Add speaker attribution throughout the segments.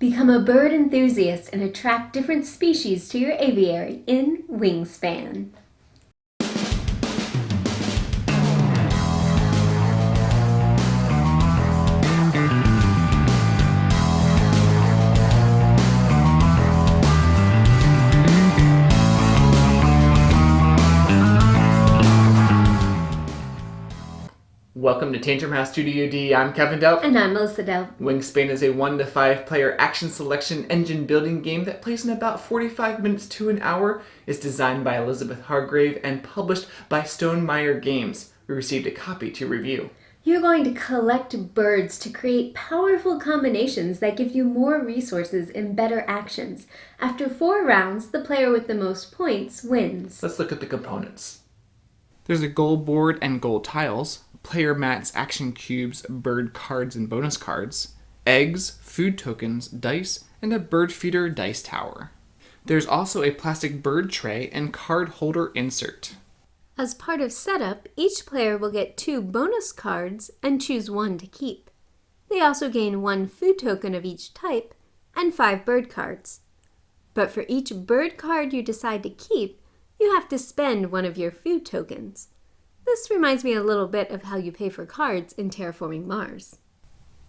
Speaker 1: Become a bird enthusiast and attract different species to your aviary in Wingspan.
Speaker 2: Welcome to Tantrum House Studio D. I'm Kevin Delp.
Speaker 1: And I'm Melissa Delp.
Speaker 2: Wingspan is a 1 to 5 player action selection engine building game that plays in about 45 minutes to an hour, is designed by Elizabeth Hargrave, and published by Stonemaier Games. We received a copy to review.
Speaker 1: You're going to collect birds to create powerful combinations that give you more resources and better actions. After 4 rounds, the player with the most points wins.
Speaker 2: Let's look at the components. There's a goal board and goal tiles, player mats, action cubes, bird cards and bonus cards, eggs, food tokens, dice, and a bird feeder dice tower. There's also a plastic bird tray and card holder insert.
Speaker 1: As part of setup, each player will get 2 bonus cards and choose 1 to keep. They also gain 1 food token of each type and 5 bird cards. But for each bird card you decide to keep, you have to spend 1 of your food tokens. This reminds me a little bit of how you pay for cards in Terraforming Mars.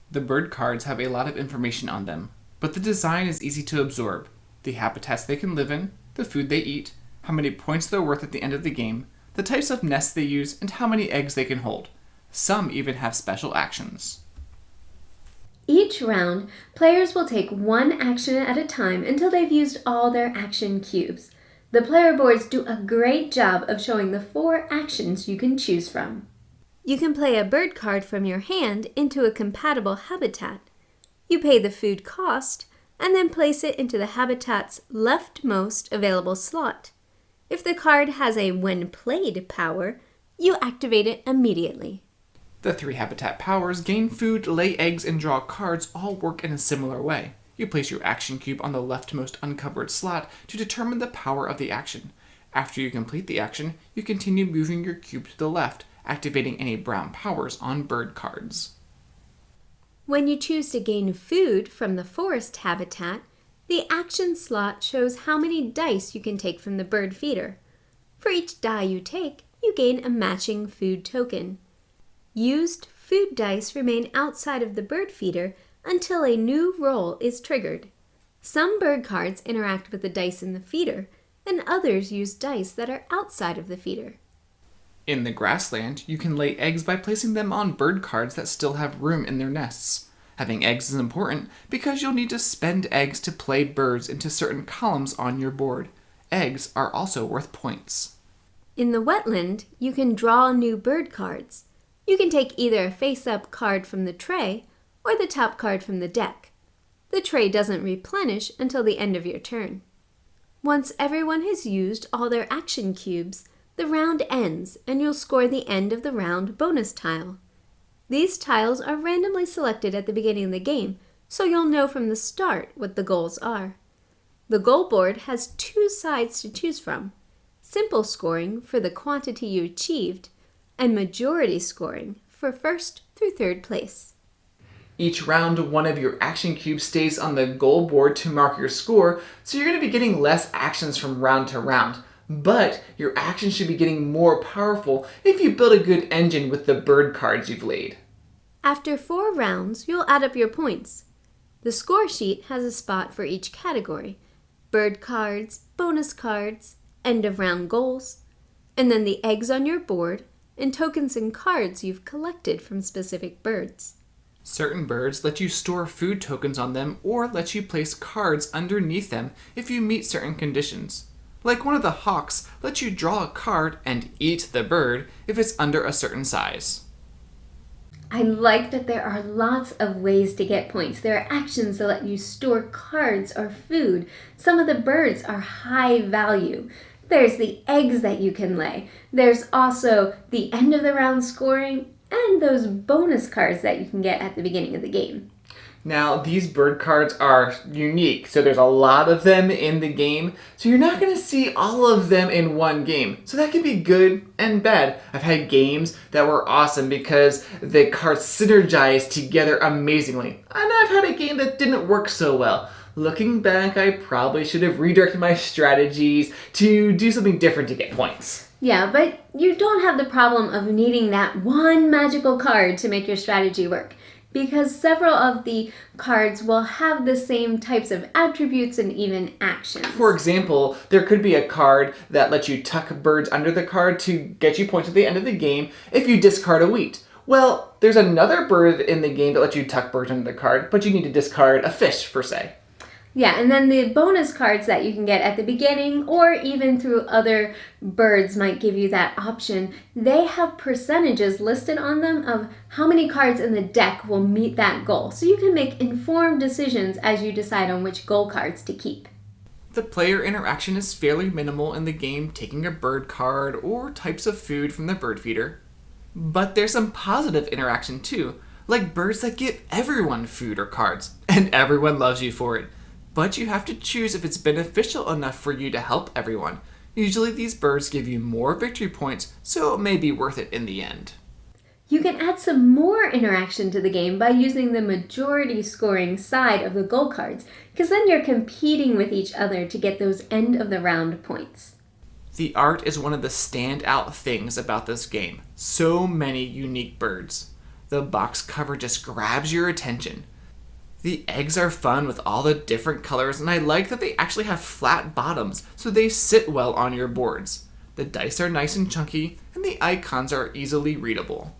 Speaker 2: The bird cards have a lot of information on them, but the design is easy to absorb. The habitats they can live in, the food they eat, how many points they're worth at the end of the game, the types of nests they use, and how many eggs they can hold. Some even have special actions.
Speaker 1: Each round, players will take 1 action at a time until they've used all their action cubes. The player boards do a great job of showing the 4 actions you can choose from. You can play a bird card from your hand into a compatible habitat. You pay the food cost and then place it into the habitat's leftmost available slot. If the card has a when played power, you activate it immediately.
Speaker 2: The 3 habitat powers, gain food, lay eggs, and draw cards, all work in a similar way. You place your action cube on the leftmost uncovered slot to determine the power of the action. After you complete the action, you continue moving your cube to the left, activating any brown powers on bird cards.
Speaker 1: When you choose to gain food from the forest habitat, the action slot shows how many dice you can take from the bird feeder. For each die you take, you gain a matching food token. Used food dice remain outside of the bird feeder until a new roll is triggered. Some bird cards interact with the dice in the feeder, and others use dice that are outside of the feeder.
Speaker 2: In the grassland, you can lay eggs by placing them on bird cards that still have room in their nests. Having eggs is important because you'll need to spend eggs to play birds into certain columns on your board. Eggs are also worth points.
Speaker 1: In the wetland, you can draw new bird cards. You can take either a face-up card from the tray or the top card from the deck. The tray doesn't replenish until the end of your turn. Once everyone has used all their action cubes, the round ends and you'll score the end of the round bonus tile. These tiles are randomly selected at the beginning of the game, so you'll know from the start what the goals are. The goal board has 2 sides to choose from: simple scoring for the quantity you achieved, and majority scoring for 1st through 3rd place.
Speaker 2: Each round, 1 of your action cubes stays on the goal board to mark your score, so you're going to be getting less actions from round to round. But your actions should be getting more powerful if you build a good engine with the bird cards you've laid.
Speaker 1: After 4 rounds, you'll add up your points. The score sheet has a spot for each category: bird cards, bonus cards, end of round goals, and then the eggs on your board and tokens and cards you've collected from specific birds.
Speaker 2: Certain birds let you store food tokens on them or let you place cards underneath them if you meet certain conditions. Like one of the hawks lets you draw a card and eat the bird if it's under a certain size.
Speaker 1: I like that there are lots of ways to get points. There are actions that let you store cards or food. Some of the birds are high value. There's the eggs that you can lay. There's also the end of the round scoring and those bonus cards that you can get at the beginning of the game.
Speaker 2: Now, these bird cards are unique, so there's a lot of them in the game, so you're not going to see all of them in one game. So that can be good and bad. I've had games that were awesome because the cards synergized together amazingly, and I've had a game that didn't work so well. Looking back, I probably should have redirected my strategies to do something different to get points.
Speaker 1: Yeah, but you don't have the problem of needing that one magical card to make your strategy work, because several of the cards will have the same types of attributes and even actions.
Speaker 2: For example, there could be a card that lets you tuck birds under the card to get you points at the end of the game if you discard a wheat. Well, there's another bird in the game that lets you tuck birds under the card, but you need to discard a fish, per se.
Speaker 1: Yeah, and then the bonus cards that you can get at the beginning or even through other birds might give you that option. They have percentages listed on them of how many cards in the deck will meet that goal. So you can make informed decisions as you decide on which goal cards to keep.
Speaker 2: The player interaction is fairly minimal in the game, taking a bird card or types of food from the bird feeder. But there's some positive interaction too, like birds that give everyone food or cards, and everyone loves you for it. But you have to choose if it's beneficial enough for you to help everyone. Usually these birds give you more victory points, so it may be worth it in the end.
Speaker 1: You can add some more interaction to the game by using the majority scoring side of the goal cards, because then you're competing with each other to get those end of the round points.
Speaker 2: The art is one of the standout things about this game. So many unique birds. The box cover just grabs your attention. The eggs are fun with all the different colors, and I like that they actually have flat bottoms, so they sit well on your boards. The dice are nice and chunky, and the icons are easily readable.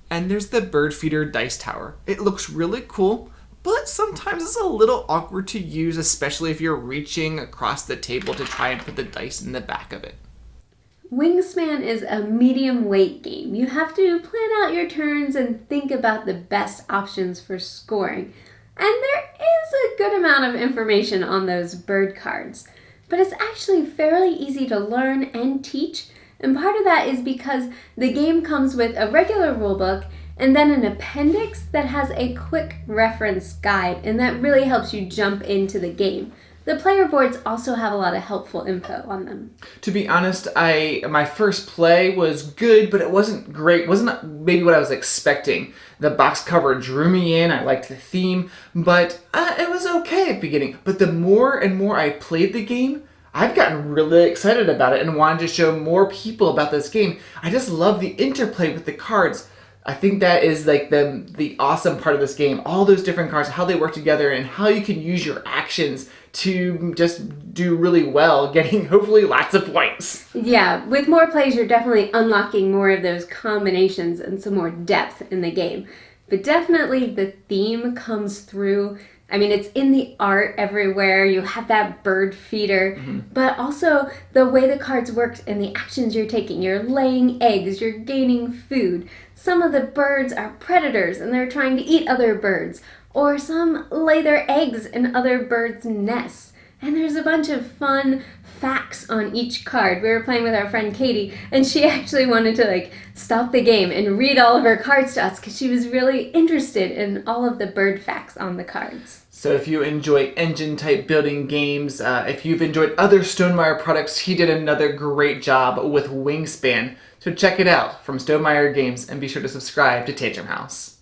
Speaker 2: And there's the bird feeder dice tower. It looks really cool, but sometimes it's a little awkward to use, especially if you're reaching across the table to try and put the dice in the back of it.
Speaker 1: Wingspan is a medium weight game. You have to plan out your turns and think about the best options for scoring. And there is a good amount of information on those bird cards, but it's actually fairly easy to learn and teach, and part of that is because the game comes with a regular rulebook and then an appendix that has a quick reference guide, and that really helps you jump into the game. The player boards also have a lot of helpful info on them.
Speaker 2: To be honest, my first play was good, but it wasn't great. Wasn't maybe what I was expecting. The box cover drew me in. I liked the theme, but it was okay at the beginning. But the more and more I played the game, I've gotten really excited about it and wanted to show more people about this game. I just love the interplay with the cards. I think that is like the awesome part of this game. All those different cards, how they work together, and how you can use your actions to just do really well, getting hopefully lots of points.
Speaker 1: Yeah, with more plays, you're definitely unlocking more of those combinations and some more depth in the game. But definitely the theme comes through. I mean, it's in the art everywhere. You have that bird feeder, but also the way the cards work and the actions you're taking. You're laying eggs, you're gaining food. Some of the birds are predators and they're trying to eat other birds, or some lay their eggs in other birds' nests. And there's a bunch of fun facts on each card. We were playing with our friend Katie, and she actually wanted to stop the game and read all of her cards to us because she was really interested in all of the bird facts on the cards.
Speaker 2: So if you enjoy engine-type building games, if you've enjoyed other Stonemaier products, he did another great job with Wingspan. So check it out from Stonemaier Games, and be sure to subscribe to Tantrum House.